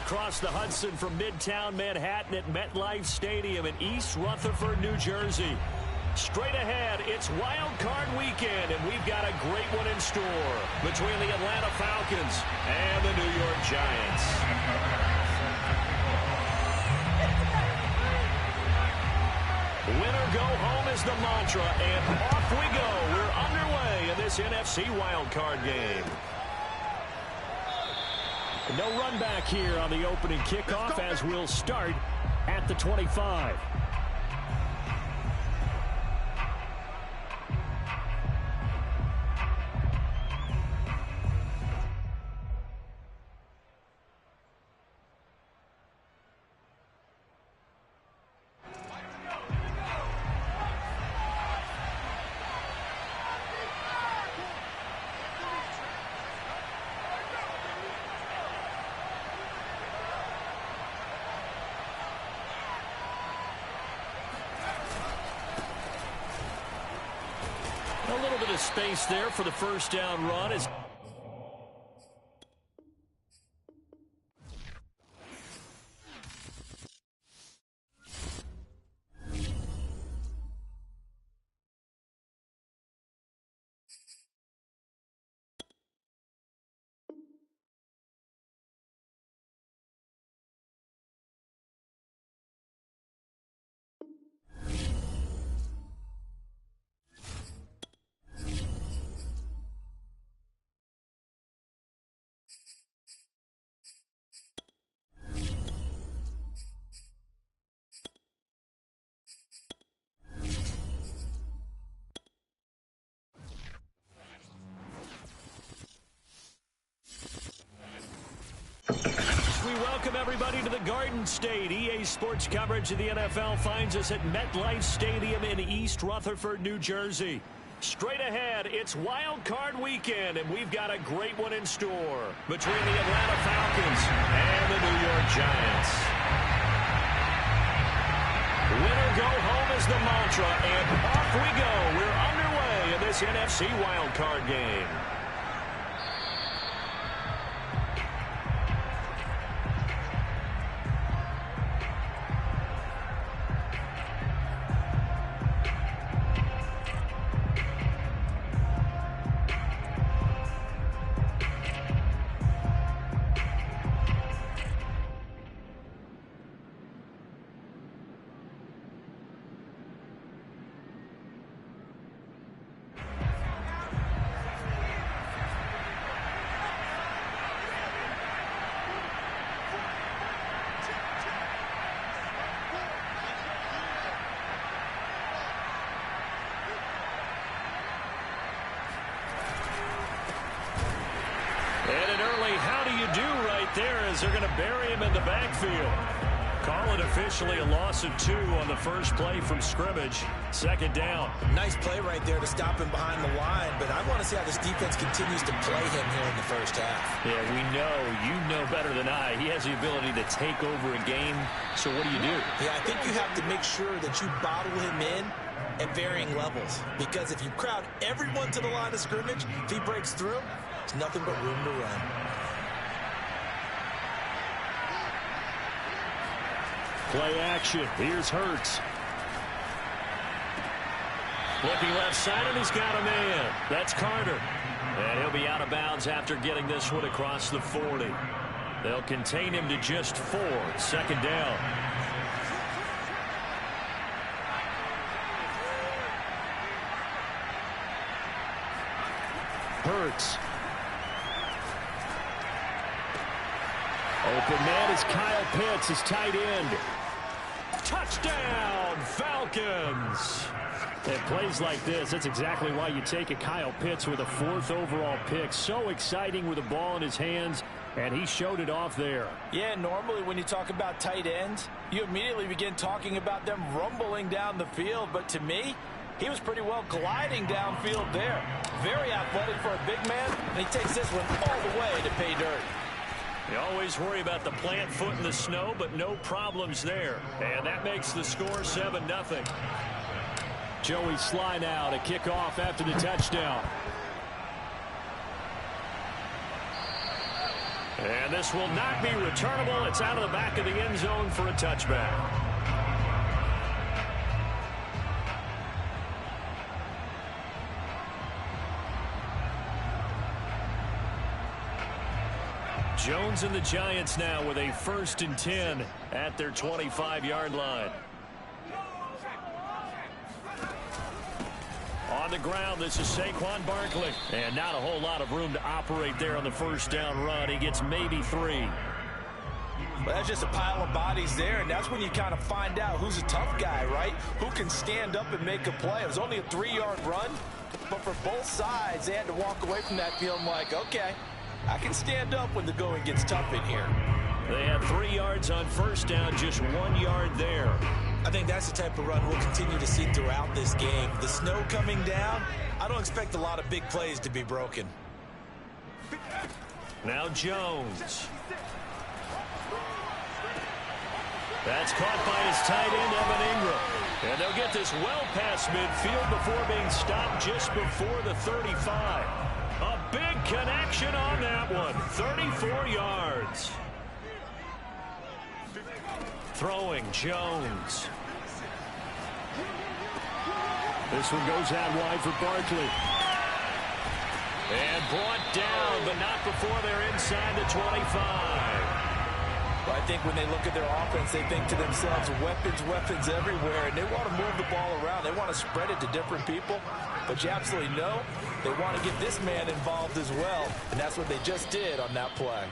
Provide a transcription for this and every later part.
across the Hudson from Midtown Manhattan at MetLife Stadium in East Rutherford, New Jersey. Straight ahead, it's Wild Card Weekend, and we've got a great one in store between the Atlanta Falcons and the New York Giants. Winner go home is the mantra, and off we go. We're underway in this NFC Wild Card game. No run back here on the opening kickoff as we'll start at the 25. A little bit of space there for the first down run. We welcome everybody to the Garden State. EA Sports coverage of the NFL finds us at MetLife Stadium in East Rutherford, New Jersey. Straight ahead, it's Wild Card Weekend, and we've got a great one in store between the Atlanta Falcons and the New York Giants. Winner go home is the mantra, and off we go. We're underway in this NFC Wild Card game. How do you do right there as they're going to bury him in the backfield. Call it officially a loss of 2 on the first play from scrimmage. Second down. Nice play right there to stop him behind the line, but I want to see how this defense continues to play him here in the first half. Yeah, we know, you know better than I. He has the ability to take over a game, so what do you do? Yeah, I think you have to make sure that you bottle him in at varying levels, because if you crowd everyone to the line of scrimmage, if he breaks through, there's nothing but room to run. Play action. Here's Hurts. Looking left side, and he's got a man. That's Carter. And he'll be out of bounds after getting this one across the 40. They'll contain him to just 4. Second down. Hurts. Open man is Kyle Pitts, his tight end. Touchdown, Falcons. At plays like this, that's exactly why you take a Kyle Pitts with a 4th overall pick. So exciting with the ball in his hands, and he showed it off there. Yeah, normally when you talk about tight ends, you immediately begin talking about them rumbling down the field. But to me, he was pretty well gliding downfield there. Very athletic for a big man, and he takes this one all the way to pay dirt. You always worry about the plant foot in the snow, but no problems there. And that makes the score 7-0. Joey Sly now to kick off after the touchdown. And this will not be returnable. It's out of the back of the end zone for a touchback. Jones and the Giants now with a 1st and 10 at their 25-yard line. On the ground, this is Saquon Barkley. And not a whole lot of room to operate there on the 1st down run. He gets maybe 3. Well, that's just a pile of bodies there, and that's when you kind of find out who's a tough guy, right? Who can stand up and make a play. It was only a 3-yard run, but for both sides, they had to walk away from that feeling like, okay, I can stand up when the going gets tough in here. They had 3 yards on 1st down, just 1 yard there. I think that's the type of run we'll continue to see throughout this game. The snow coming down, I don't expect a lot of big plays to be broken. Now Jones. That's caught by his tight end, Evan Ingram. And they'll get this well past midfield before being stopped just before the 35. A big connection on that one. 34 yards. Throwing Jones. This one goes out wide for Barkley. And brought down, but not before they're inside the 25. Well, I think when they look at their offense, they think to themselves, weapons everywhere, and they want to move the ball around. They want to spread it to different people, but you absolutely know they want to get this man involved as well, and that's what they just did on that play.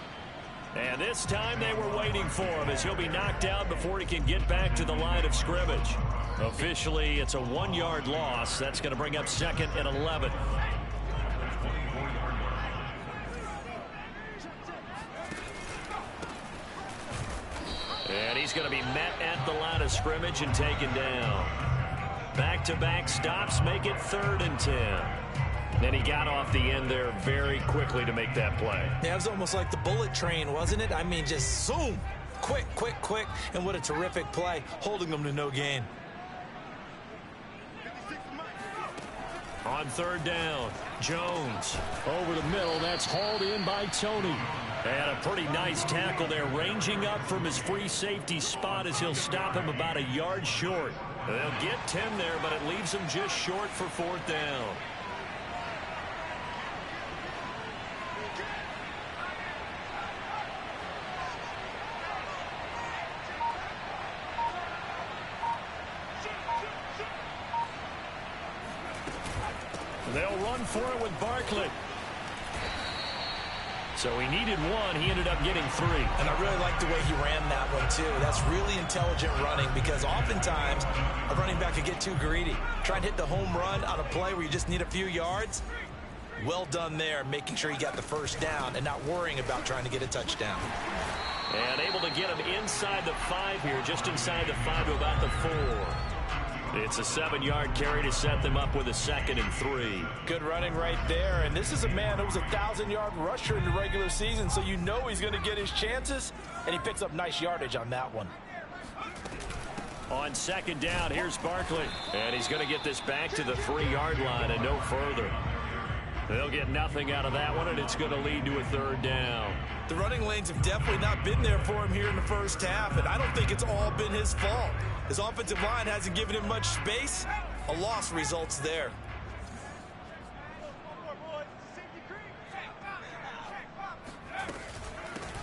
And this time they were waiting for him as he'll be knocked out before he can get back to the line of scrimmage. Officially, it's a 1-yard loss. That's going to bring up 2nd and 11. And he's going to be met at the line of scrimmage and taken down. Back-to-back stops make it 3rd and 10. And he got off the end there very quickly to make that play. Yeah, it was almost like the bullet train, wasn't it? I mean, just zoom. Quick. And what a terrific play, holding them to no gain. On 3rd down, Jones over the middle. That's hauled in by Tony. And a pretty nice tackle there, ranging up from his free safety spot as he'll stop him about a yard short. They'll get 10 there, but it leaves him just short for 4th down. They'll run for it with Barkley. So he needed 1. He ended up getting 3. And I really like the way he ran that one, too. That's really intelligent running because oftentimes a running back could get too greedy. Try and hit the home run on a play where you just need a few yards. Well done there, making sure he got the 1st down and not worrying about trying to get a touchdown. And able to get him inside the 5 here, just inside the 5 to about the 4. It's a 7-yard carry to set them up with a 2nd and 3. Good running right there. And this is a man who was a 1,000-yard rusher in the regular season, so you know he's going to get his chances, and he picks up nice yardage on that one. On 2nd down, here's Barkley. And he's going to get this back to the 3-yard line and no further. They'll get nothing out of that one, and it's going to lead to a 3rd down. The running lanes have definitely not been there for him here in the 1st half, and I don't think it's all been his fault. His offensive line hasn't given him much space. A loss results there.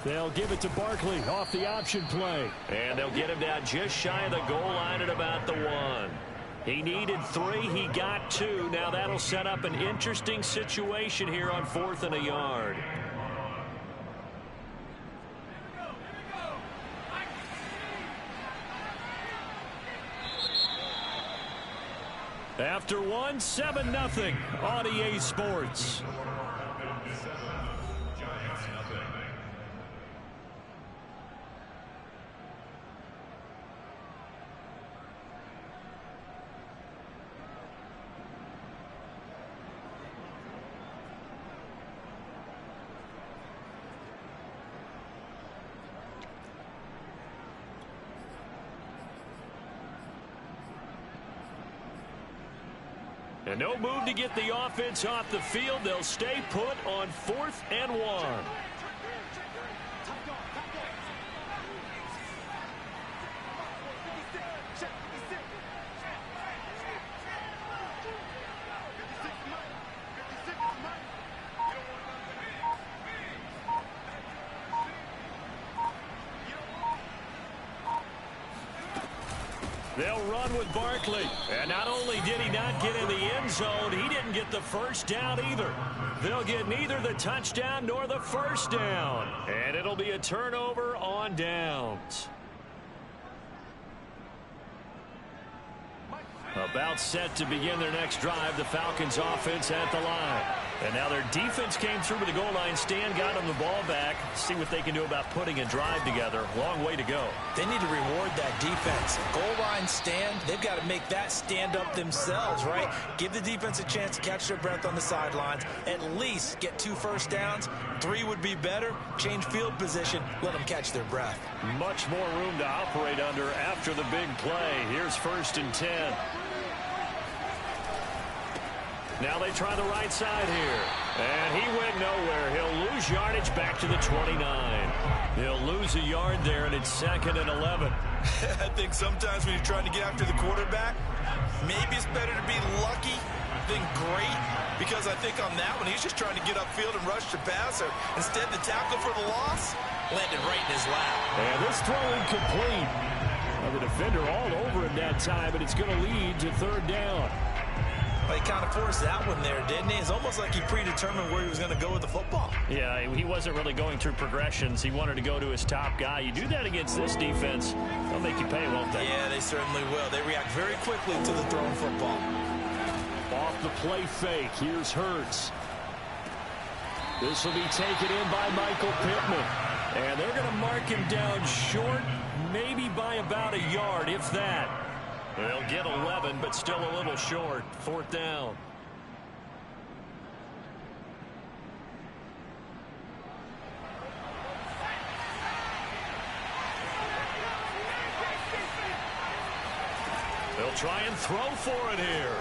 They'll give it to Barkley off the option play. And they'll get him down just shy of the goal line at about the 1. He needed 3. He got 2. Now that'll set up an interesting situation here on 4th and a yard. After 1, 7-0 on EA Sports. And no move to get the offense off the field. They'll stay put on 4th and 1. They'll run with Barkley. And not only did he not get in the end zone, he didn't get the first down either. They'll get neither the touchdown nor the first down. And it'll be a turnover on downs. About set to begin their next drive, the Falcons offense at the line. And now their defense came through with the goal line stand, got them the ball back. See what they can do about putting a drive together. Long way to go. They need to reward that defense. Goal line stand, they've got to make that stand up themselves, right? Give the defense a chance to catch their breath on the sidelines. At least get 2 first downs. 3 would be better. Change field position. Let them catch their breath. Much more room to operate under after the big play. Here's 1st and 10. Now they try the right side here. And he went nowhere. He'll lose yardage back to the 29. He'll lose a yard there, and it's 2nd and 11. I think sometimes when you're trying to get after the quarterback, maybe it's better to be lucky than great. Because I think on that one, he's just trying to get upfield and rush the passer. Instead, the tackle for the loss landed right in his lap. And this throw incomplete. Well, the defender all over him that time, and it's going to lead to 3rd down. Well, he kind of forced that one there, didn't he? It's almost like he predetermined where he was going to go with the football. Yeah, he wasn't really going through progressions. He wanted to go to his top guy. You do that against this defense, they'll make you pay, won't they? Yeah, they certainly will. They react very quickly to the thrown football. Off the play fake, here's Hurts. This will be taken in by Michael Pittman. And they're going to mark him down short, maybe by about a yard, if that. They'll get 11, but still a little short. 4th down. They'll try and throw for it here.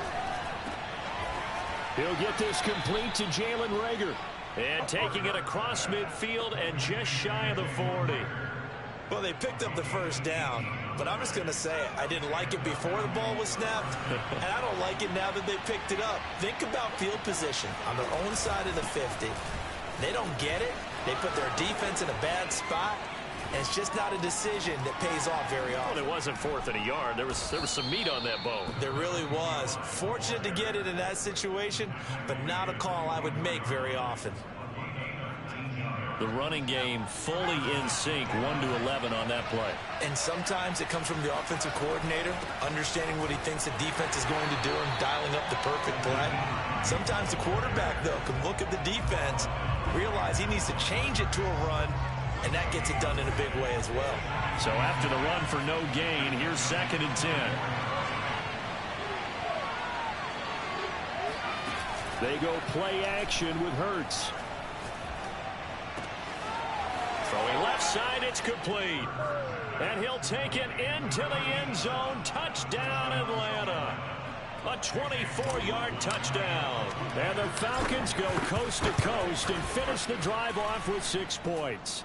He'll get this complete to Jalen Reagor. And taking it across midfield and just shy of the 40. Well, they picked up the first down, but I'm just going to say I didn't like it before the ball was snapped, and I don't like it now that they picked it up. Think about field position on their own side of the 50. They don't get it. They put their defense in a bad spot, and it's just not a decision that pays off very often. Well, it wasn't 4th and a yard. There was some meat on that bone. There really was. Fortunate to get it in that situation, but not a call I would make very often. The running game fully in sync, 1-11 on that play. And sometimes it comes from the offensive coordinator, understanding what he thinks the defense is going to do and dialing up the perfect play. Sometimes the quarterback, though, can look at the defense, realize he needs to change it to a run, and that gets it done in a big way as well. So after the run for no gain, here's 2nd and 10. They go play action with Hurts. Throwing left side, it's complete. And he'll take it into the end zone. Touchdown, Atlanta. A 24-yard touchdown. And the Falcons go coast to coast and finish the drive off with 6 points.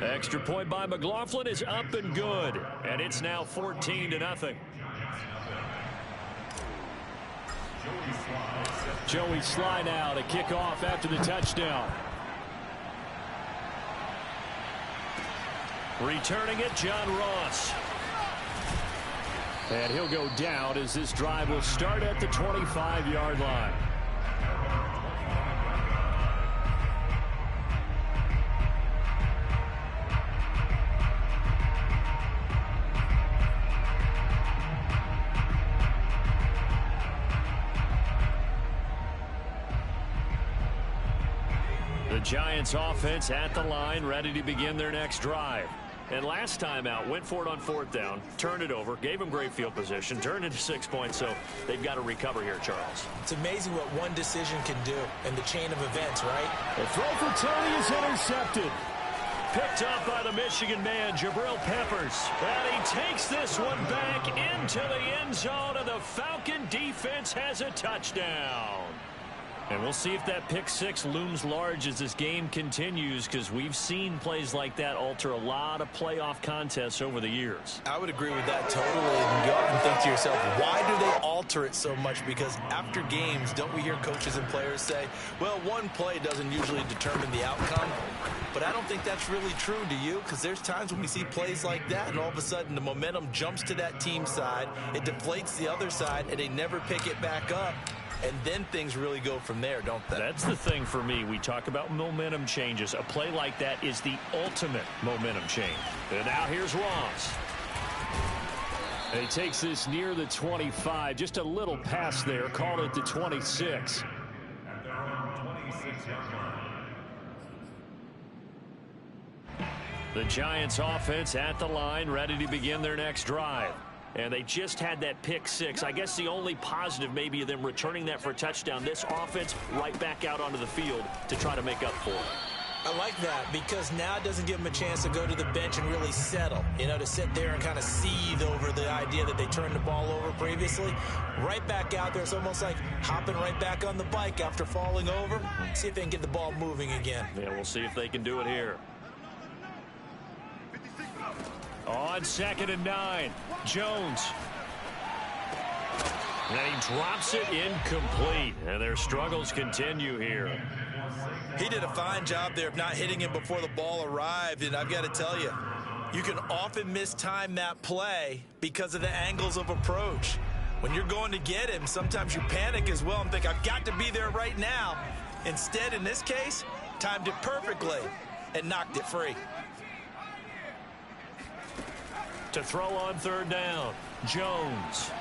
Extra point by McLaughlin is up and good. And it's now 14-0. Joey Sly now to kick off after the touchdown. Returning it, John Ross. And he'll go down as this drive will start at the 25-yard line. The Giants offense at the line, ready to begin their next drive. And last time out, went for it on 4th down, turned it over, gave them great field position, turned into 6 points, so they've got to recover here, Charles. It's amazing what one decision can do in the chain of events, right? The throw for Tony is intercepted. Picked up by the Michigan man, Jabril Peppers. And he takes this one back into the end zone, and the Falcon defense has a touchdown. And we'll see if that pick six looms large as this game continues, because we've seen plays like that alter a lot of playoff contests over the years. I would agree with that totally. And you often think to yourself, why do they alter it so much? Because after games, don't we hear coaches and players say, well, one play doesn't usually determine the outcome. But I don't think that's really true, do you? Because there's times when we see plays like that, and all of a sudden the momentum jumps to that team side, it deflates the other side, and they never pick it back up. And then things really go from there, don't they? That's the thing for me. We talk about momentum changes. A play like that is the ultimate momentum change. And now here's Ross. And he takes this near the 25. Just a little pass there. Called it the 26. The Giants offense at the line, ready to begin their next drive. And they just had that pick six. I guess the only positive maybe of them returning that for a touchdown. This offense right back out onto the field to try to make up for it. I like that because now it doesn't give them a chance to go to the bench and really settle. You know, to sit there and kind of seethe over the idea that they turned the ball over previously. Right back out there. It's almost like hopping right back on the bike after falling over. See if they can get the ball moving again. Yeah, we'll see if they can do it here. On 2nd and 9, Jones. And he drops it incomplete. And their struggles continue here. He did a fine job there of not hitting him before the ball arrived. And I've got to tell you, you can often mistime that play because of the angles of approach. When you're going to get him, sometimes you panic as well and think, I've got to be there right now. Instead, in this case, timed it perfectly and knocked it free. To throw on 3rd down, Jones.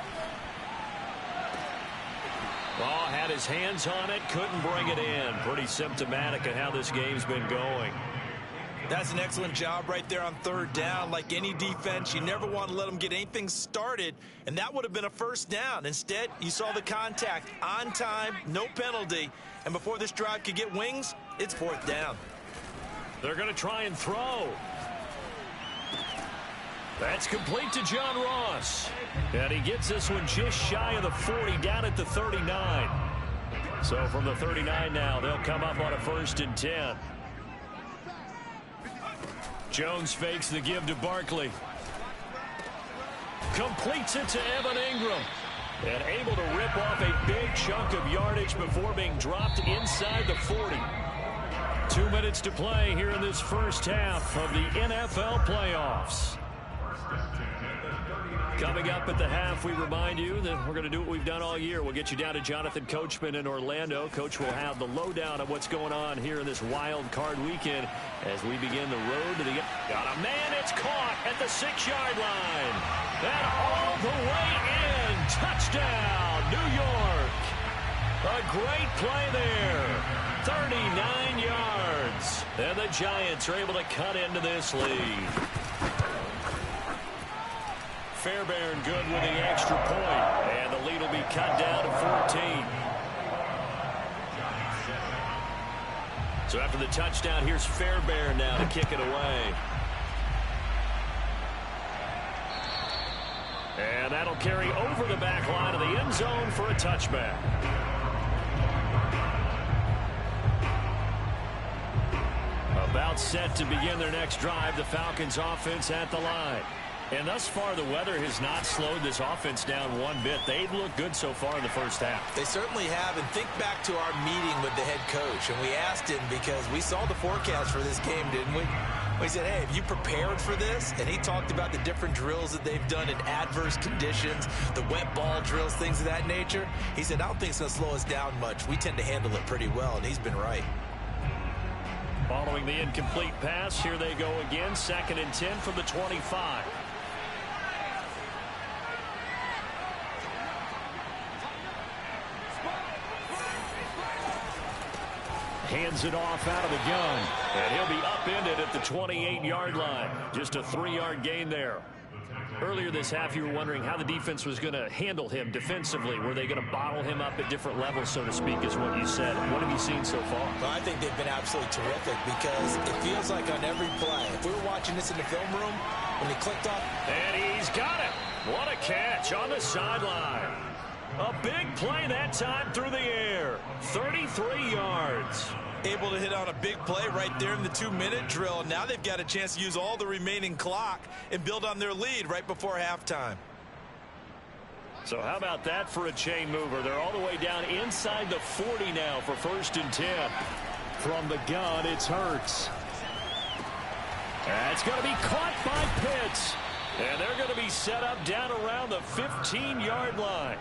Oh, had his hands on it, couldn't bring it in. Pretty symptomatic of how this game's been going. That's an excellent job right there on 3rd down. Like any defense, you never want to let them get anything started, and that would have been a 1st down. Instead, you saw the contact on time, no penalty, and before this drive could get wings, it's 4th down. They're going to try and throw. That's complete to John Ross. And he gets this one just shy of the 40, down at the 39. So from the 39 now, they'll come up on a 1st and 10. Jones fakes the give to Barkley. Completes it to Evan Ingram. And able to rip off a big chunk of yardage before being dropped inside the 40. 2 minutes to play here in this first half of the NFL playoffs. Coming up at the half, we remind you that we're going to do what we've done all year. We'll get you down to Jonathan Coachman in Orlando. Coach will have the lowdown of what's going on here in this wild card weekend as we begin the road to the... Got a man, it's caught at the 6-yard line. And all the way in. Touchdown, New York. A great play there. 39 yards. And the Giants are able to cut into this lead. Fairbairn good with the extra point, and the lead will be cut down to 14. So after the touchdown, here's Fairbairn now to kick it away. And that'll carry over the back line of the end zone for a touchback. About set to begin their next drive, the Falcons offense at the line. And thus far, the weather has not slowed this offense down one bit. They've looked good so far in the first half. They certainly have. And think back to our meeting with the head coach. And we asked him because we saw the forecast for this game, didn't we? We said, hey, have you prepared for this? And he talked about the different drills that they've done in adverse conditions, the wet ball drills, things of that nature. He said, I don't think it's going to slow us down much. We tend to handle it pretty well, and he's been right. Following the incomplete pass, here they go again. 2nd and 10 from the 25. Hands it off out of the gun. And he'll be upended at the 28-yard line. Just a 3-yard gain there. Earlier this half, you were wondering how the defense was going to handle him defensively. Were they going to bottle him up at different levels, so to speak, is what you said. What have you seen so far? Well, I think they've been absolutely terrific because it feels like on every play, if we were watching this in the film room, when he clicked off. And he's got it. What a catch on the sideline. A big play that time through the air. 35 23 yards. Able to hit on a big play right there in the 2-minute drill. Now they've got a chance to use all the remaining clock and build on their lead right before halftime. So how about that for a chain mover? They're all the way down inside the 40 now for 1st and 10. From the gun, it's Hurts. It's going to be caught by Pitts. And they're going to be set up down around the 15-yard line.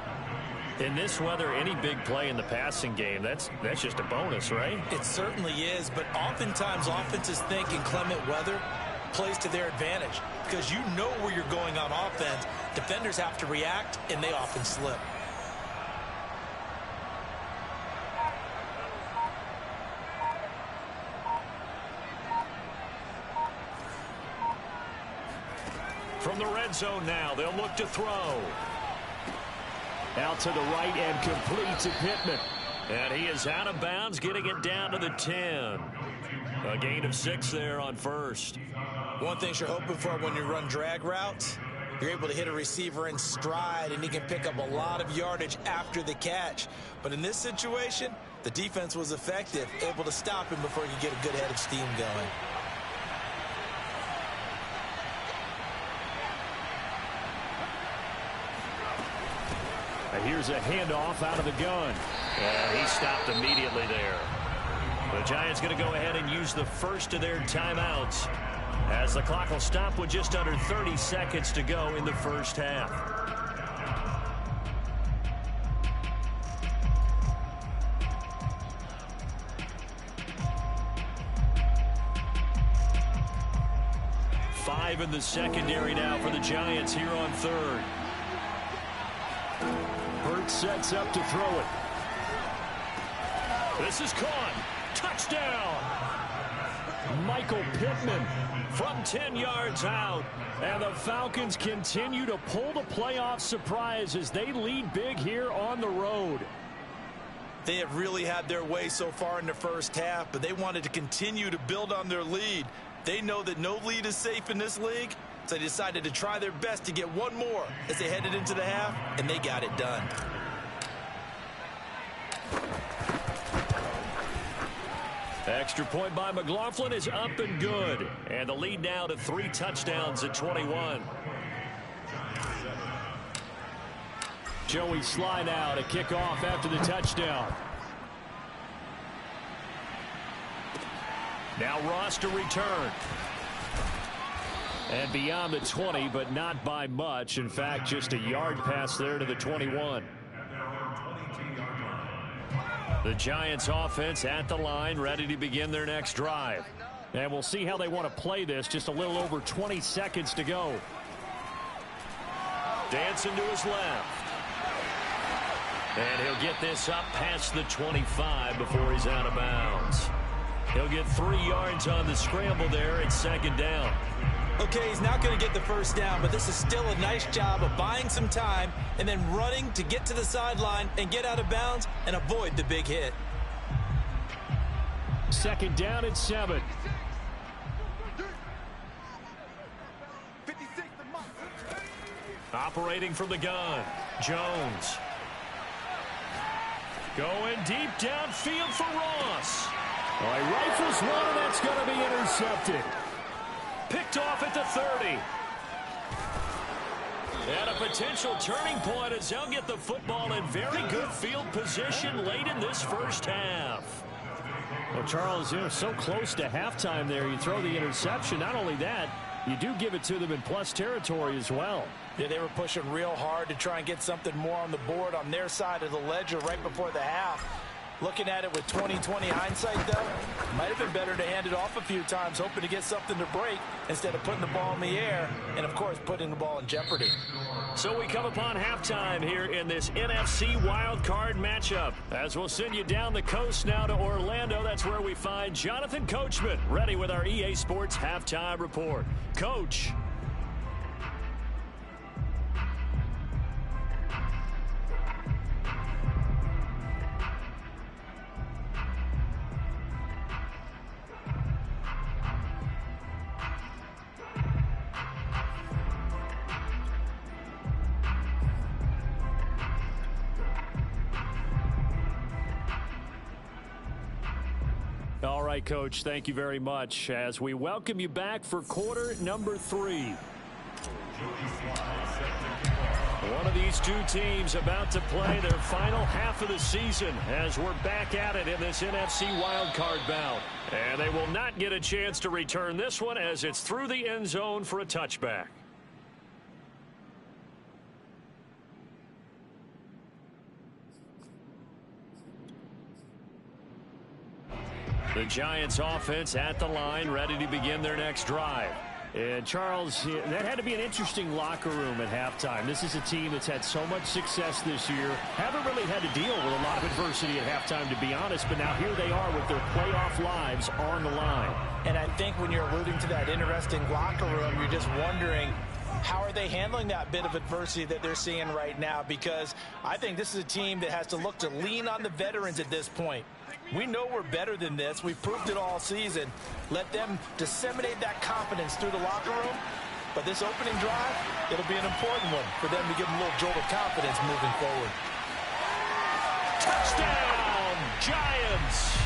In this weather, any big play in the passing game, that's just a bonus, right? It certainly is, but oftentimes offenses think in clement weather plays to their advantage because you know where you're going on offense. Defenders have to react, and they often slip. From the red zone now, they'll look to throw. Out to the right and complete to Pittman. And he is out of bounds, getting it down to the 10. A gain of 6 there on 1st. One thing you're hoping for when you run drag routes, you're able to hit a receiver in stride, and he can pick up a lot of yardage after the catch. But in this situation, the defense was effective, able to stop him before he could get a good head of steam going. Here's a handoff out of the gun. And he stopped immediately there. The Giants going to go ahead and use the first of their timeouts as the clock will stop with just under 30 seconds to go in the first half. Five in the secondary now for the Giants here on 3rd. Hurts sets up to throw it. This is caught. Touchdown. Michael Pittman from 10 yards out. And the Falcons continue to pull the playoff surprise as they lead big here on the road. They have really had their way so far in the first half, but they wanted to continue to build on their lead. They know that no lead is safe in this league, so they decided to try their best to get one more as they headed into the half, and they got it done. Extra point by McLaughlin is up and good. And the lead now to 3 touchdowns at 21. Joey Sly now to kick off after the touchdown. Now Ross to return. And beyond the 20, but not by much. In fact, just a yard pass there to the 21. The Giants offense at the line, ready to begin their next drive. And we'll see how they want to play this. Just a little over 20 seconds to go. Dancing to his left. And he'll get this up past the 25 before he's out of bounds. He'll get 3 yards on the scramble there at 2nd down. Okay, he's not going to get the first down, but this is still a nice job of buying some time and then running to get to the sideline and get out of bounds and avoid the big hit. 2nd down and 7. Operating from the gun, Jones. Going deep downfield for Ross. He rifles one, and that's going to be intercepted. Picked off at the 30. And a potential turning point as they'll get the football in very good field position late in this first half. Well, Charles, you're so close to halftime there. You throw the interception. Not only that, you do give it to them in plus territory as well. Yeah, they were pushing real hard to try and get something more on the board on their side of the ledger right before the half. Looking at it with 20/20 hindsight, though, might have been better to hand it off a few times, hoping to get something to break instead of putting the ball in the air and, of course, putting the ball in jeopardy. So we come upon halftime here in this NFC Wild Card matchup. As we'll send you down the coast now to Orlando, that's where we find Jonathan Coachman ready with our EA Sports Halftime Report. Coach. All right, Coach, thank you very much as we welcome you back for quarter number 3. One of these two teams about to play their final half of the season as we're back at it in this NFC wildcard bout. And they will not get a chance to return this one as it's through the end zone for a touchback. The Giants offense at the line, ready to begin their next drive. And Charles, that had to be an interesting locker room at halftime. This is a team that's had so much success this year. Haven't really had to deal with a lot of adversity at halftime, to be honest. But now here they are with their playoff lives on the line. And I think when you're alluding to that interesting locker room, you're just wondering, how are they handling that bit of adversity that they're seeing right now? Because I think this is a team that has to look to lean on the veterans at this point. We know we're better than this. We've proved it all season. Let them disseminate that confidence through the locker room. But this opening drive, it'll be an important one for them to give them a little jolt of confidence moving forward. Touchdown, Giants!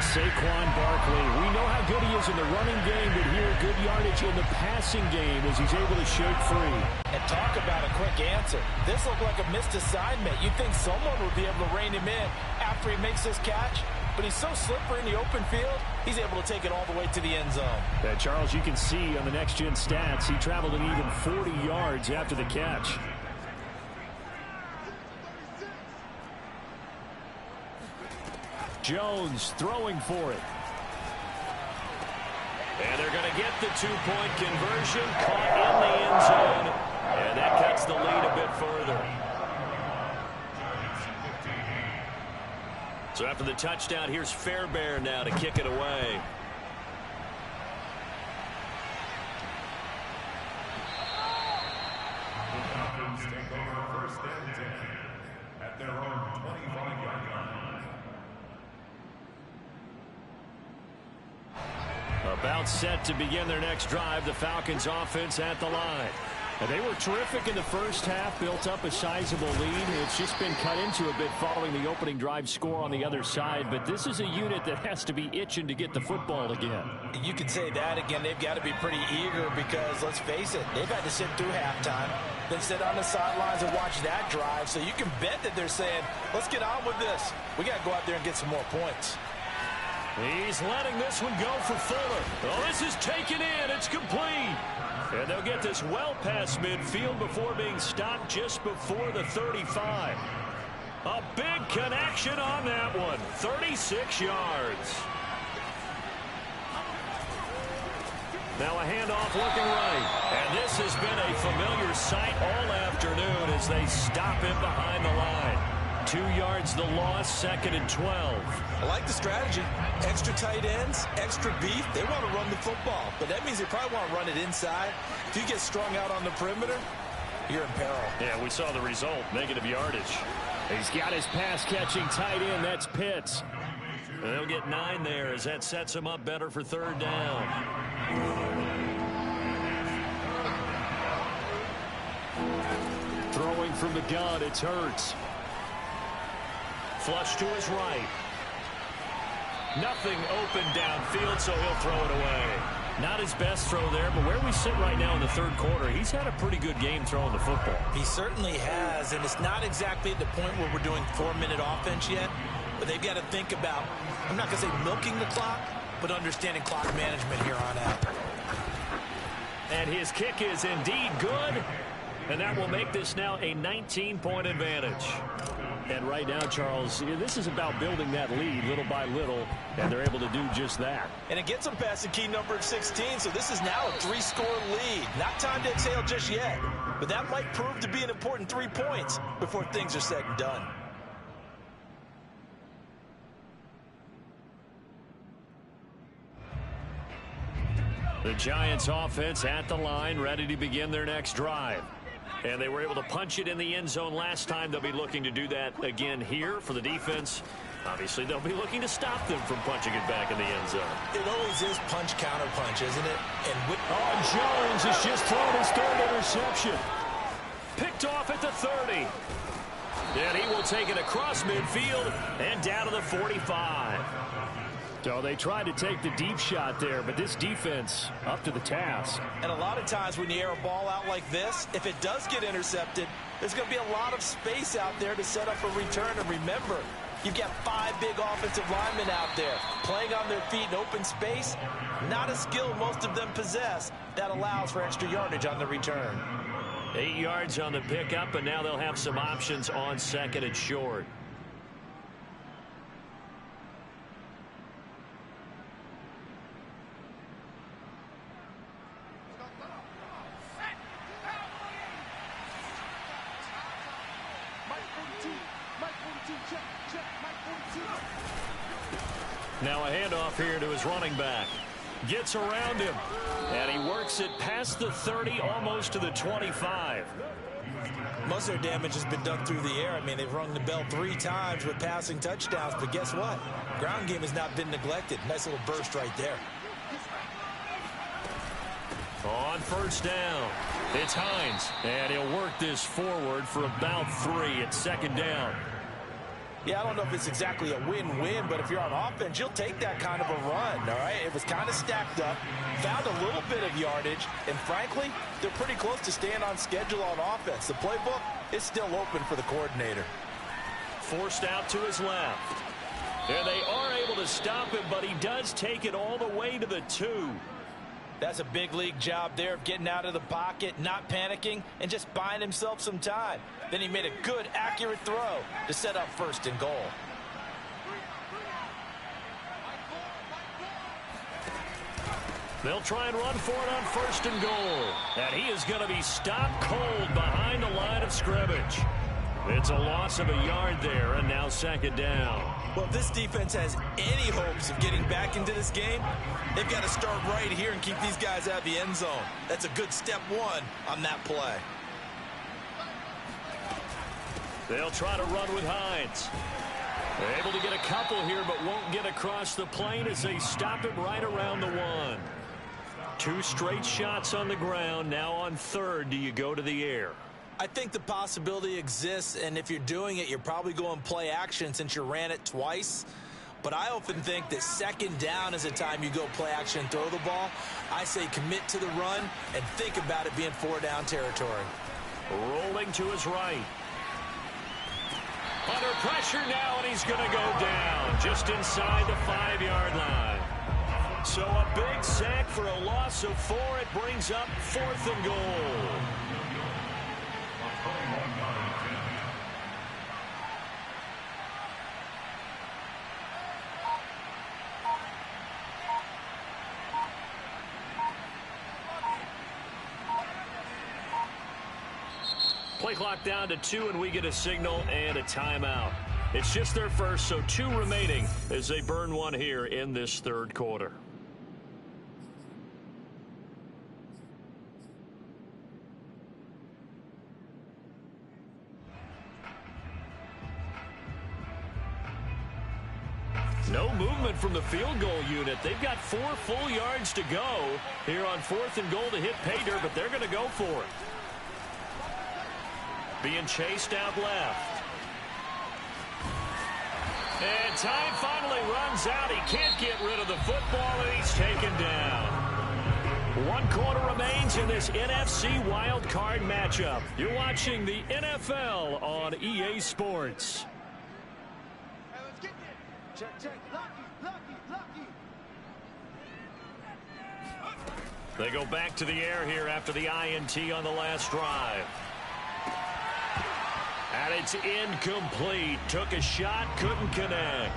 Saquon Barkley, we know how good he is in the running game, but here good yardage in the passing game as he's able to shake free. And talk about a quick answer. This looked like a missed assignment. You'd think someone would be able to rein him in after he makes this catch, but he's so slippery in the open field, he's able to take it all the way to the end zone. Charles, you can see on the next-gen stats, he traveled an even 40 yards after the catch. Jones throwing for it. And they're going to get the two-point conversion, caught in the end zone, and that cuts the lead a bit further. So after the touchdown, here's Fairbairn now to kick it away. At their own 25-yard line. About set to begin their next drive, the Falcons offense at the line. And they were terrific in the first half, built up a sizable lead. It's just been cut into a bit following the opening drive score on the other side. But this is a unit that has to be itching to get the football again. You can say that again. They've got to be pretty eager because, let's face it, they've had to sit through halftime, then sit on the sidelines and watch that drive. So you can bet that they're saying, let's get on with this. We got to go out there and get some more points. He's letting this one go for Fuller. Oh, this is taken in. It's complete. And they'll get this well past midfield before being stopped just before the 35. A big connection on that one. 36 yards. Now a handoff looking right. And this has been a familiar sight all afternoon as they stop him behind the line. 2 yards the loss, 2nd and 12. I like the strategy. Extra tight ends, extra beef. They want to run the football, but that means they probably want to run it inside. If you get strung out on the perimeter, you're in peril. Yeah, we saw the result, negative yardage. He's got his pass-catching tight end. That's Pitts. And they'll get 9 there as that sets him up better for 3rd down. Throwing from the gun, it's Hurts. Flush to his right. Nothing open downfield, so he'll throw it away. Not his best throw there, but where we sit right now in the 3rd quarter, he's had a pretty good game throwing the football. He certainly has, and it's not exactly at the point where we're doing 4-minute offense yet, but they've got to think about, I'm not going to say milking the clock, but understanding clock management here on out. And his kick is indeed good, and that will make this now a 19-point advantage. And right now, Charles, this is about building that lead little by little, and they're able to do just that. And it gets them past the key number of 16, so this is now a 3-score lead. Not time to exhale just yet, but that might prove to be an important 3 points before things are said and done. The Giants offense at the line, ready to begin their next drive. And they were able to punch it in the end zone last time. They'll be looking to do that again here for the defense. Obviously, they'll be looking to stop them from punching it back in the end zone. It always is punch, counter punch, isn't it? And Jones has just thrown his 3rd interception. Picked off at the 30. And he will take it across midfield and down to the 45. So they tried to take the deep shot there, but this defense up to the task. And a lot of times when you air a ball out like this, if it does get intercepted, there's going to be a lot of space out there to set up a return. And remember, you've got 5 big offensive linemen out there playing on their feet in open space. Not a skill most of them possess that allows for extra yardage on the return. 8 yards on the pickup, and now they'll have some options on 2nd and short. Now a handoff here to his running back. Gets around him, and he works it past the 30, almost to the 25. Most of their damage has been done through the air. I mean, they've rung the bell 3 times with passing touchdowns, but guess what? Ground game has not been neglected. Nice little burst right there. On 1st down, it's Hines, and he'll work this forward for about 3 at 2nd down. Yeah, I don't know if it's exactly a win-win, but if you're on offense, you'll take that kind of a run, all right? It was kind of stacked up, found a little bit of yardage, and frankly, they're pretty close to staying on schedule on offense. The playbook is still open for the coordinator. Forced out to his left. And they are able to stop him, but he does take it all the way to the 2. That's a big league job there of getting out of the pocket, not panicking, and just buying himself some time. Then he made a good, accurate throw to set up 1st and goal. They'll try and run for it on 1st and goal. And he is going to be stopped cold behind the line of scrimmage. It's a loss of a yard there, and now 2nd down. Well, if this defense has any hopes of getting back into this game, they've got to start right here and keep these guys out of the end zone. That's a good step 1 on that play. They'll try to run with Hines. They're able to get a couple here, but won't get across the plane as they stop him right around the 1. 2 straight shots on the ground. Now on 3rd, do you go to the air? I think the possibility exists, and if you're doing it, you're probably going play action since you ran it twice. But I often think that 2nd down is a time you go play action and throw the ball. I say commit to the run and think about it being 4-down territory. Rolling to his right. Under pressure now, and he's going to go down just inside the 5-yard line. So a big sack for a loss of 4. It brings up 4th and goal. Play clock down to 2, and we get a signal and a timeout. It's just their first, so 2 remaining as they burn 1 here in this 3rd quarter. No movement from the field goal unit. They've got 4 full yards to go here on 4th and goal to hit pay dirt, but they're going to go for it. Being chased out left. And time finally runs out. He can't get rid of the football, and he's taken down. 1 quarter remains in this NFC wild card matchup. You're watching the NFL on EA Sports. Check. Lucky. They go back to the air here after the INT on the last drive. And it's incomplete. Took a shot, couldn't connect.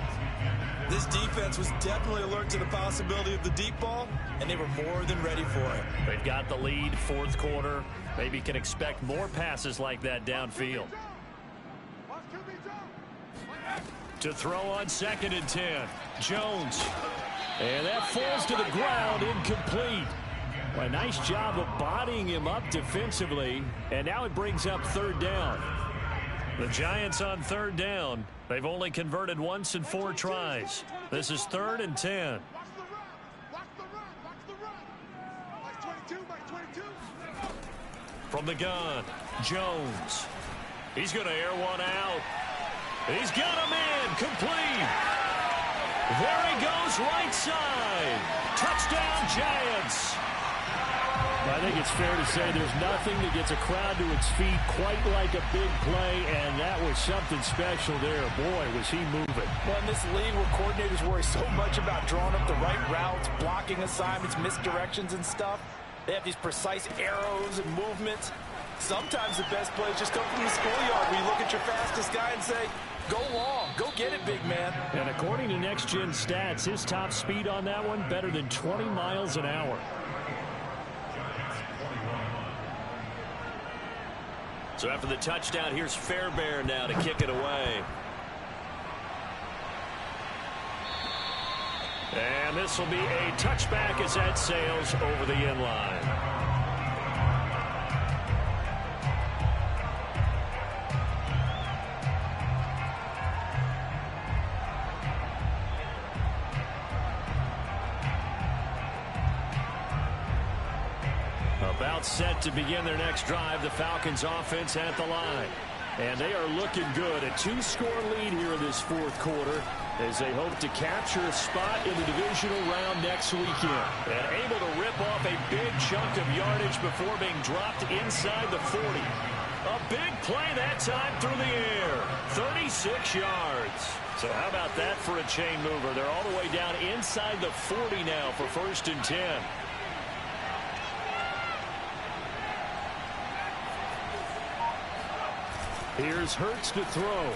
This defense was definitely alert to the possibility of the deep ball, and they were more than ready for it. They've got the lead, 4th quarter. Maybe can expect more passes like that downfield. To throw on 2nd and 10. Jones. And that falls to the ground, incomplete. Well, a nice job of bodying him up defensively. And now it brings up 3rd down. The Giants on 3rd down. They've only converted once in 4 tries. This is 3rd and 10. From the gun, Jones. He's going to air one out. He's got him in, complete. There he goes, right side. Touchdown, Giants. I think it's fair to say there's nothing that gets a crowd to its feet quite like a big play, and that was something special there. Boy, was he moving. Well, in this league where coordinators worry so much about drawing up the right routes, blocking assignments, misdirections and stuff, they have these precise arrows and movements. Sometimes the best plays just come from the schoolyard where you look at your fastest guy and say, go long, go get it, big man. And according to Next Gen Stats, his top speed on that one better than 20 miles an hour. So after the touchdown, here's Fairbairn now to kick it away. And this will be a touchback as that sails over the end line. About set to begin their next drive, the Falcons offense at the line. And they are looking good. A 2-score lead here in this fourth quarter as they hope to capture a spot in the divisional round next weekend. And able to rip off a big chunk of yardage before being dropped inside the 40. A big play that time through the air. 36 yards. So how about that for a chain mover? They're all the way down inside the 40 now for 1st and 10. Here's Hurts to throw.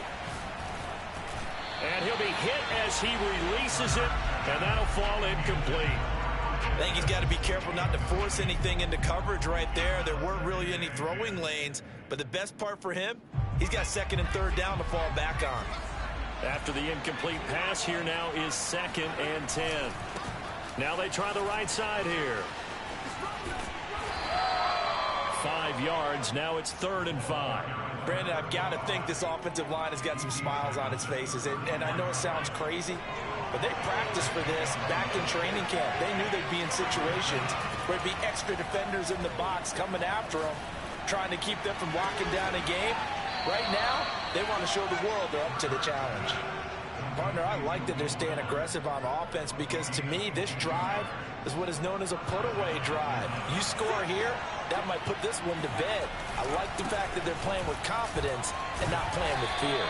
And he'll be hit as he releases it, and that'll fall incomplete. I think he's got to be careful not to force anything into coverage right there. There weren't really any throwing lanes, but the best part for him, he's got 2nd and 3rd down to fall back on. After the incomplete pass, here now is 2nd and 10. Now they try the right side here. 5 yards. Now it's 3rd and 5. Brandon, I've got to think this offensive line has got some smiles on its faces. And I know it sounds crazy, but they practiced for this back in training camp. They knew they'd be in situations where there'd be extra defenders in the box coming after them, trying to keep them from locking down a game. Right now, they want to show the world they're up to the challenge. Partner, I like that they're staying aggressive on offense because, to me, this drive is what is known as a put-away drive. You score here, that might put this one to bed. I like the fact that they're playing with confidence and not playing with fear.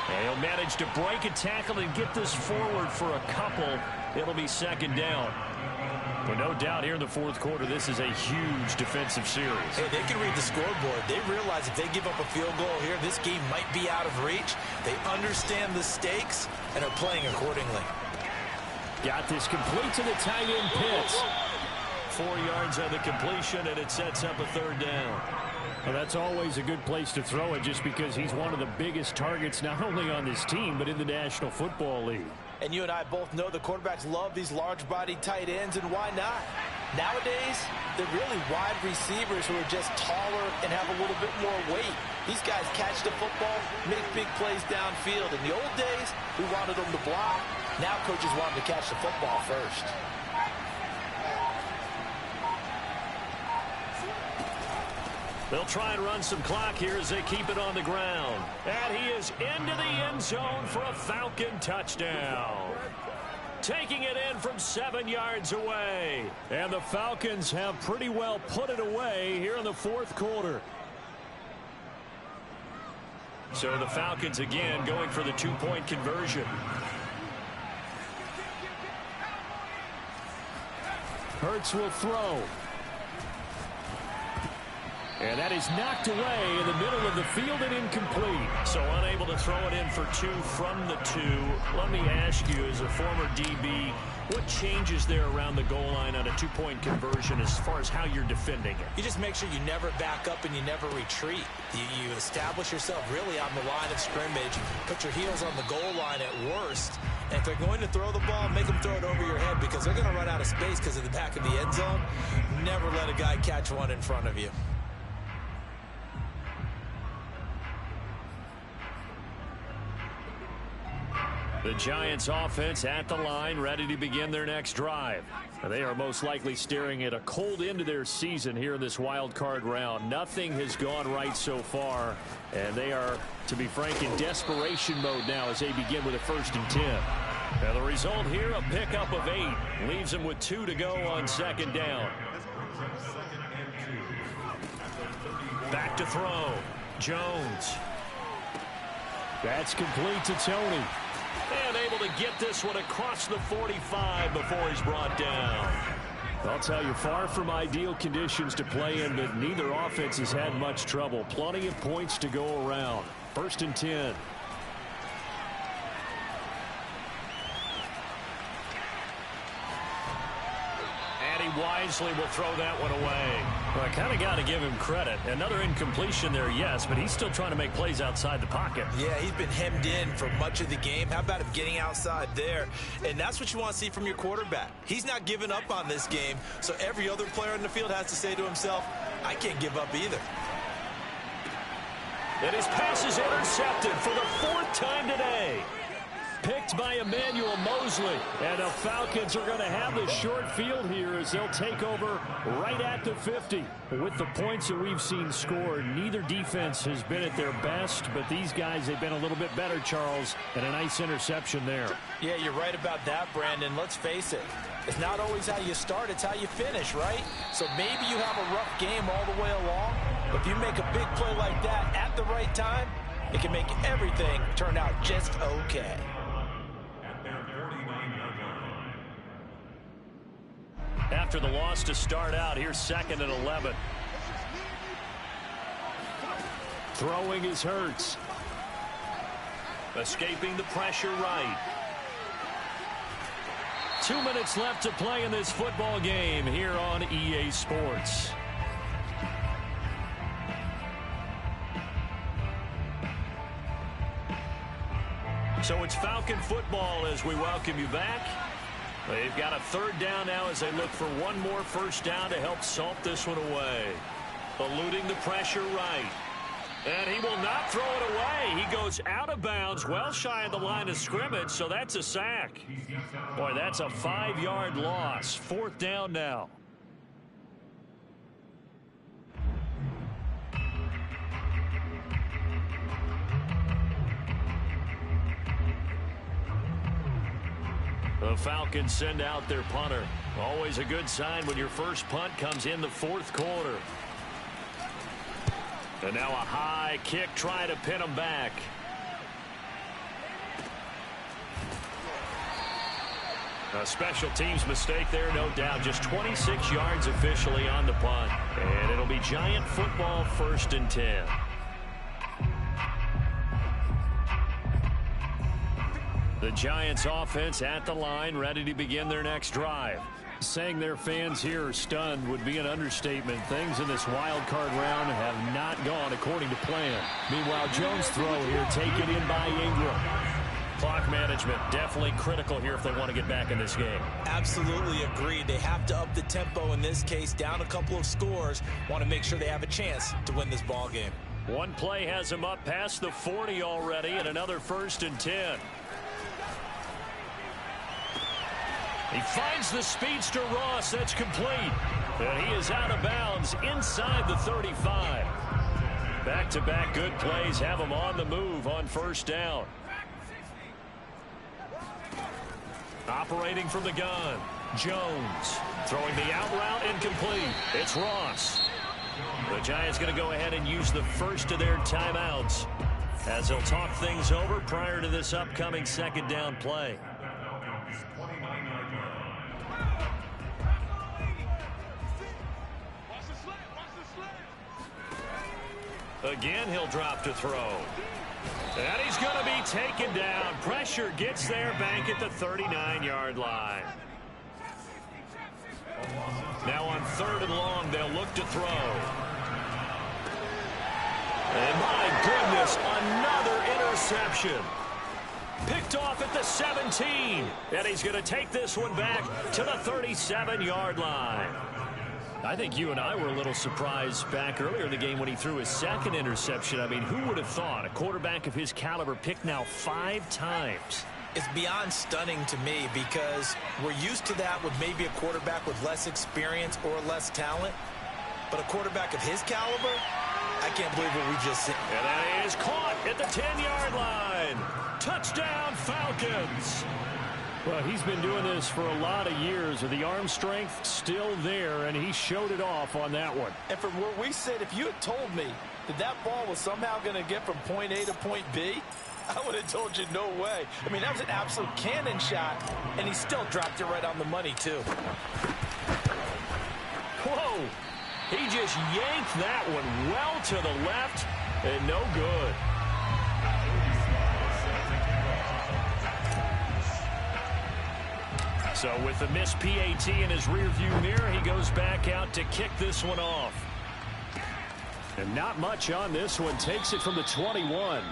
And he'll manage to break a tackle and get this forward for a couple. It'll be 2nd down. But no doubt here in the fourth quarter, this is a huge defensive series. Hey, they can read the scoreboard. They realize if they give up a field goal here, this game might be out of reach. They understand the stakes and are playing accordingly. Got this complete to the tight end Pitts. 4 yards on the completion, and it sets up a 3rd down. Well, that's always a good place to throw it just because he's one of the biggest targets not only on this team but in the National Football League. And you and I both know the quarterbacks love these large-bodied tight ends, and why not? Nowadays, they're really wide receivers who are just taller and have a little bit more weight. These guys catch the football, make big plays downfield. In the old days, we wanted them to block. Now coaches want them to catch the football first. They'll try and run some clock here as they keep it on the ground. And he is into the end zone for a Falcon touchdown. Taking it in from 7 yards away. And the Falcons have pretty well put it away here in the fourth quarter. So the Falcons again going for the 2-point conversion. Hurts will throw. And that is knocked away in the middle of the field and incomplete. So unable to throw it in for 2 from the 2. Let me ask you, as a former DB, what changes there around the goal line on a 2-point conversion as far as how you're defending it? You just make sure you never back up and you never retreat. You establish yourself really on the line of scrimmage, put your heels on the goal line at worst. And if they're going to throw the ball, make them throw it over your head because they're going to run out of space because of the back of the end zone. Never let a guy catch one in front of you. The Giants offense at the line, ready to begin their next drive. They are most likely staring at a cold end to their season here in this wild card round. Nothing has gone right so far, and they are, to be frank, in desperation mode now as they begin with a 1st and 10. Now the result here, a pickup of 8. Leaves him with 2 to go on second down. Back to throw. Jones. That's complete to Tony. And able to get this one across the 45 before he's brought down. I'll tell you, far from ideal conditions to play in, but neither offense has had much trouble. Plenty of points to go around. 1st and 10. Wisely will throw that one away. Well, I kind of got to give him credit. Another incompletion there, yes, but he's still trying to make plays outside the pocket. Yeah, he's been hemmed in for much of the game. How about him getting outside there? And that's what you want to see from your quarterback. He's not giving up on this game, so every other player in the field has to say to himself, I can't give up either. And his pass is intercepted for the 4th time today. Picked by Emmanuel Mosley. And the Falcons are going to have the short field here as they'll take over right at the 50. With the points that we've seen scored, neither defense has been at their best, but these guys have been a little bit better, Charles, and a nice interception there. Yeah, you're right about that, Brandon. Let's face it. It's not always how you start, it's how you finish, right? So maybe you have a rough game all the way along. If you make a big play like that at the right time, it can make everything turn out just okay. After the loss to start out, here's 2nd and 11. Throwing is Hurts. Escaping the pressure right. 2 minutes left to play in this football game here on EA Sports. So it's Falcon football as we welcome you back. They've got a 3rd down now as they look for one more 1st down to help salt this one away. Eluding the pressure right. And he will not throw it away. He goes out of bounds, well shy of the line of scrimmage, so that's a sack. Boy, that's a 5-yard loss. 4th down now. The Falcons send out their punter. Always a good sign when your first punt comes in the 4th quarter. And now a high kick trying to pin them back. A special teams mistake there, no doubt. Just 26 yards officially on the punt. And it'll be Giant football, 1st and 10. The Giants offense at the line, ready to begin their next drive. Saying their fans here are stunned would be an understatement. Things in this wild card round have not gone according to plan. Meanwhile, Jones' throw here taken in by Ingram. Clock management definitely critical here if they want to get back in this game. Absolutely agreed. They have to up the tempo in this case, down a couple of scores. Want to make sure they have a chance to win this ball game. One play has them up past the 40 already, and another 1st and 10. He finds the speedster Ross. That's complete. And he is out of bounds inside the 35. Back-to-back good plays have him on the move on 1st down. Operating from the gun, Jones. Throwing the out route incomplete. It's Ross. The Giants going to go ahead and use the first of their timeouts as they'll talk things over prior to this upcoming 2nd down play. Again, he'll drop to throw. And he's going to be taken down. Pressure gets there back at the 39-yard line. Now on 3rd and long, they'll look to throw. And my goodness, another interception. Picked off at the 17. And he's going to take this one back to the 37-yard line. I think you and I were a little surprised back earlier in the game when he threw his 2nd interception. I mean, who would have thought a quarterback of his caliber picked now 5 times? It's beyond stunning to me because we're used to that with maybe a quarterback with less experience or less talent. But a quarterback of his caliber, I can't believe what we just seen. And that is caught at the 10-yard line. Touchdown, Falcons. Well, he's been doing this for a lot of years with the arm strength still there, and he showed it off on that one. And from where we sit, if you had told me that that ball was somehow going to get from point A to point B, I would have told you no way. I mean, that was an absolute cannon shot, and he still dropped it right on the money, too. Whoa! He just yanked that one well to the left, and no good. So with the missed PAT in his rearview mirror, he goes back out to kick this one off. And not much on this one. Takes it from the 21.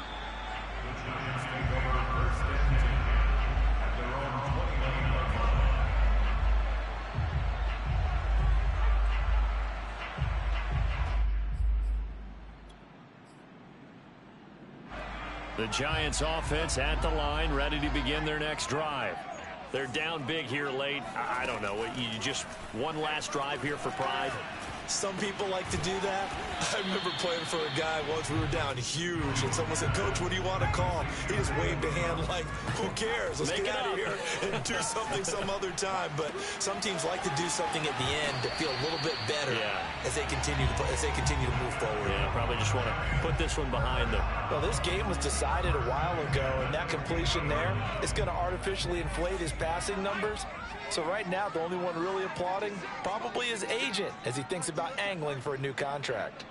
The Giants offense at the line, ready to begin their next drive. They're down big here late. I don't know. You just one last drive here for pride. Some people like to do that. I remember playing for a guy once. We were down huge, and someone said, "Coach, what do you want to call?" He just waved a hand like, "Who cares? Let's get out of here and do something some other time." But some teams like to do something at the end to feel a little bit better as they continue to move forward. Yeah, probably just want to put this one behind them. Well, this game was decided a while ago, and that completion there is going to artificially inflate his passing numbers. So right now, the only one really applauding probably his agent as he thinks about angling for a new contract.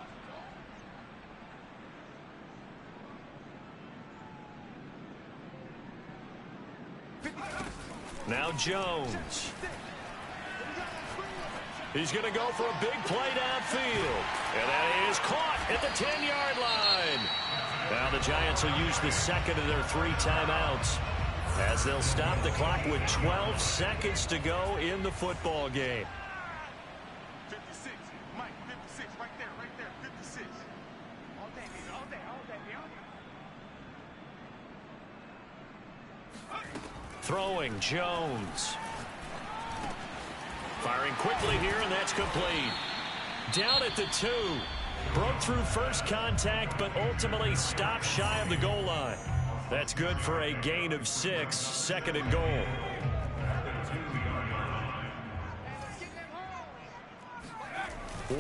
Now Jones. He's going to go for a big play downfield. And that is caught at the 10-yard line. Now the Giants will use the second of their 3 timeouts, as they'll stop the clock with 12 seconds to go in the football game. 56, Mike, 56, right there, 56. All day, baby, all day, all day. Throwing Jones. Firing quickly here, and that's complete. Down at the 2. Broke through first contact, but ultimately stopped shy of the goal line. That's good for a gain of 6, second and goal.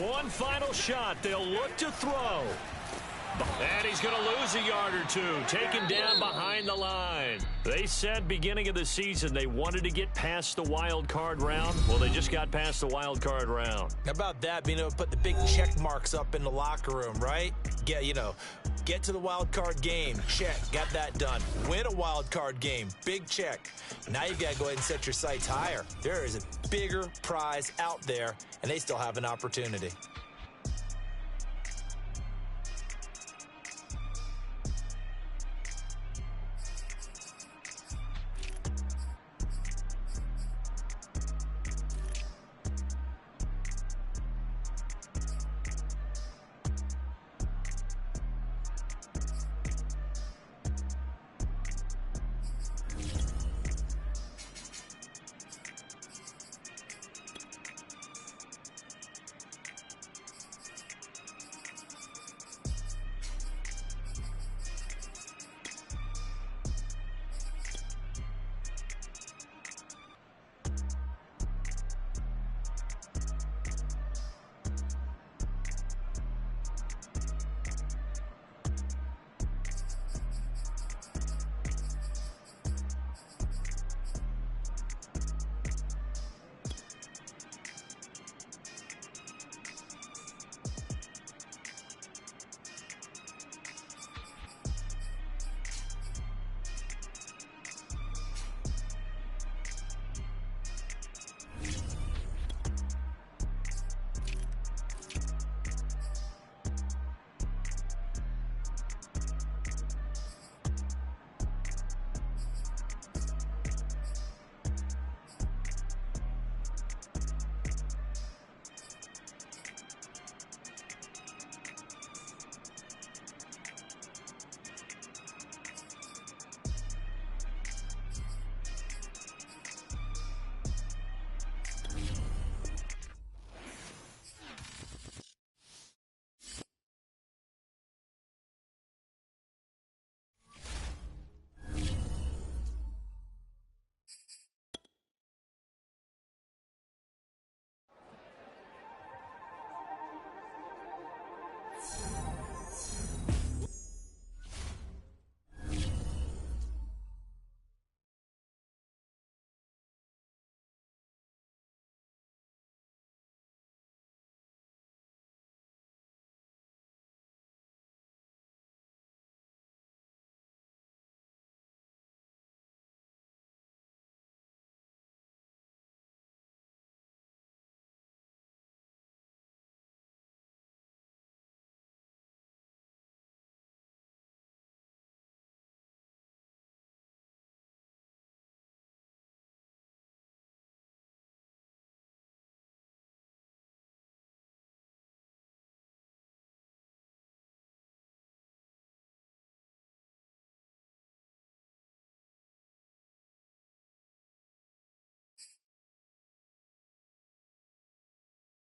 One final shot. They'll look to throw. And he's going to lose a yard or 2, taken down behind the line. They said beginning of the season they wanted to get past the wild card round. Well, they just got past the wild card round. How about that, being able to put the big check marks up in the locker room, right? Get to the wild card game. Check. Got that done. Win a wild card game. Big check. Now you've got to go ahead and set your sights higher. There is a bigger prize out there, and they still have an opportunity.